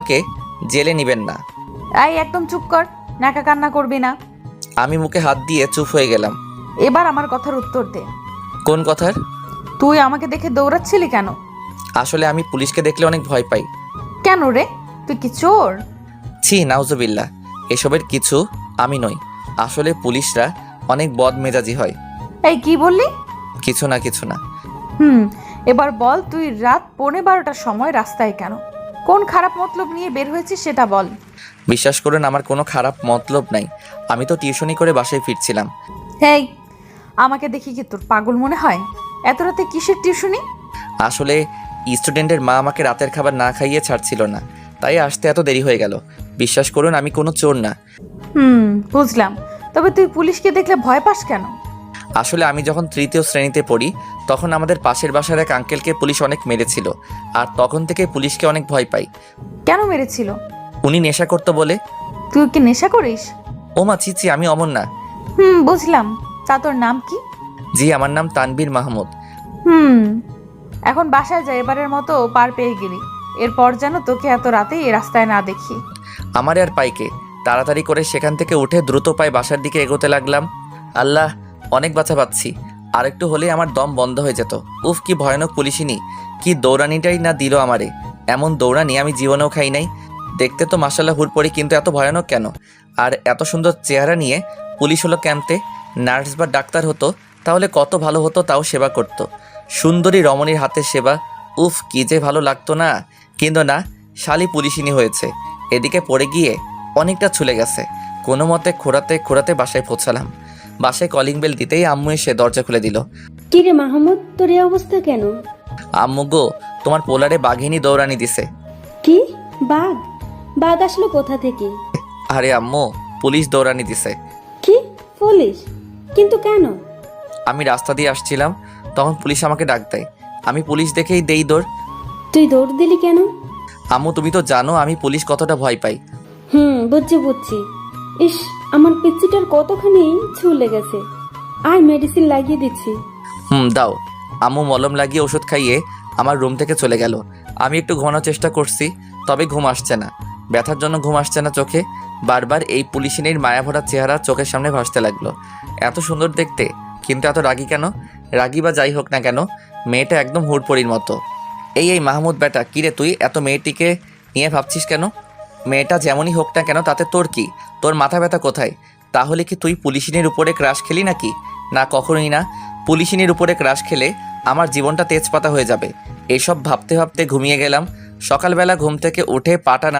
আমাকে জেলে নেবেন না। এই একদম চুপ কর, নাকা কান্না করবি না। আমি মুখে হাত দিয়ে চুপ হয়ে গেলাম। এবার আমার কথার উত্তর দে। কোন কথার? তুই আমাকে দেখে দৌড়াচ্ছিলি কেন? আসলে আমি পুলিশকে দেখলে অনেক ভয় পাই। কেন রে, তুই কি চোর? ছি, নাউজুবিল্লাহ, এসবের কিছু আমি নই। আসলে পুলিশরা অনেক বদমেজাজি হয়। এই কি বললি? কিছু না কিছু না। এবার বল, তুই রাত 11:15টার সময় রাস্তায় কেন? কোন খারাপ মতলব নিয়ে বের হয়েছিস সেটা বল। বিশ্বাস করুন, আমার কোনো খারাপ মতলব নাই। আমি তো টিউশনি করে বাসায় ফিরছিলাম। এই, আমাকে দেখি কি তোর পাগল মনে হয়? এত রাতে কিসের টিউশনি? আসলে স্টুডেন্টের মা আমাকে রাতের খাবার না খাইয়ে ছাড়ছিল না, তাই আসতে এত দেরি হয়ে গেল। বিশ্বাস করুন, আমি কোনো চোর না। বুঝলাম। তবে তুই পুলিশকে দেখলে ভয় পাস কেন? আসলে আমি যখন তৃতীয় শ্রেণীতে পড়ি তখন আমাদের পাশের বাসার এক আঙ্কেলকে পুলিশ অনেক মেরেছিল, আর তখন থেকে পুলিশকে অনেক ভয় পাই। কেন মেরেছিল? উনি নেশা করতো বলে। তুই কি নেশা করিস? ও মা, ছিছি, আমি অমন না। বুঝলাম। তা তোর নাম কি? জি, আমার নাম তানবীর মাহমুদ। এখন বাসায় যা, এবারের মতো পার পেয়ে গেলি। এরপর যেন তোকে এত রাতে এই রাস্তায় না দেখি। আমার আর পাইকে তাড়াতাড়ি করে সেখান থেকে উঠে দ্রুত পায়ে বাসার দিকে এগোতে লাগলাম। আল্লাহ, অনেক বাঁচা পাচ্ছি। আর একটু হলে আমার দম বন্ধ হয়ে যেত। উফ, কি ভয়ানক পুলিশিনি! কি দৌড়ানিটাই না দিল আমারে! এমন দৌড়ানি আমি জীবনেও খাই নাই। দেখতে তো মাশাআল্লাহ হুড়পড়ি, কিন্তু এত ভয়ানক কেন? আর এত সুন্দর চেহারা নিয়ে পুলিশ হলো ক্যাম্পে। নার্স বা ডাক্তার হতো তাহলে কত ভালো হতো, তাও সেবা করতো। সুন্দরী রমণীর হাতের সেবা, উফ, কি যে ভালো লাগতো না। কিন্তু না, শালি পুলিশিনি হয়েছে। এদিকে পড়ে গিয়ে অনেকটা ছুলে গেছে। কোনো মতে খোঁড়াতে খোঁড়াতে বাসায় পৌঁছালাম। বাসায় কলিং বেল দিতেই আম্মু এসে দরজা খুলে দিল। কি রে মাহমুদ, তোর এই অবস্থা কেন? আম্মু গো, তোমার পোলারে বাঘিনী দৌড়ানি দিছে। কি? বাঘ? বাঘ আসলো কোথা থেকে? আরে আম্মু, পুলিশ দৌড়ানি দিছে। কি? পুলিশ? কিন্তু কেন? আমি রাস্তা দিয়ে আসছিলাম, তখন পুলিশ আমাকে ডাক দেয়। আমি পুলিশ দেখেই দেই দৌড়। তুই দৌড় দিলি কেন? আম্মু, তুমি তো জানো আমি পুলিশ কতটা ভয় পাই। বুঝছি। ইস, আমার পিচ্চিটার কতখানি ছুলে গেছে। আয়, মেডিসিন লাগিয়ে দিচ্ছি। দাও। আম্মু মলম লাগিয়ে ওষুধ খাইয়ে আমার রুম থেকে চলে গেল। আমি একটু ঘুমানোর চেষ্টা করছি, তবে ঘুম আসছে না। ব্যথার জন্য ঘুম আসছে না চোখে। বারবার এই পুলিশিনীর মায়াভরা চেহারা চোখের সামনে ভাসতে লাগলো। এত সুন্দর দেখতে, কিন্তু এত রাগী কেন? রাগী বা যাই হোক না কেন, মেয়েটা একদম হুড়পড়ির মতো। এই মাহমুদ বেটা, কিরে তুই এত মেয়েটিকে নিয়ে ভাবছিস কেন? মেয়েটা যেমনই হোক না কেন, তাতে তোর কি? তোর মাথা ব্যথা কোথায়? তাহলে কি তুই পুলিশিনীর উপরে ক্রাশ খেলি নাকি? না, কখনোই না। পুলিশিনীর উপরে ক্রাশ খেলে আমার জীবনটা তেজপাতা হয়ে যাবে। এসব ভাবতে ভাবতে ঘুমিয়ে গেলাম। সকালবেলা ঘুম থেকে উঠে পাটা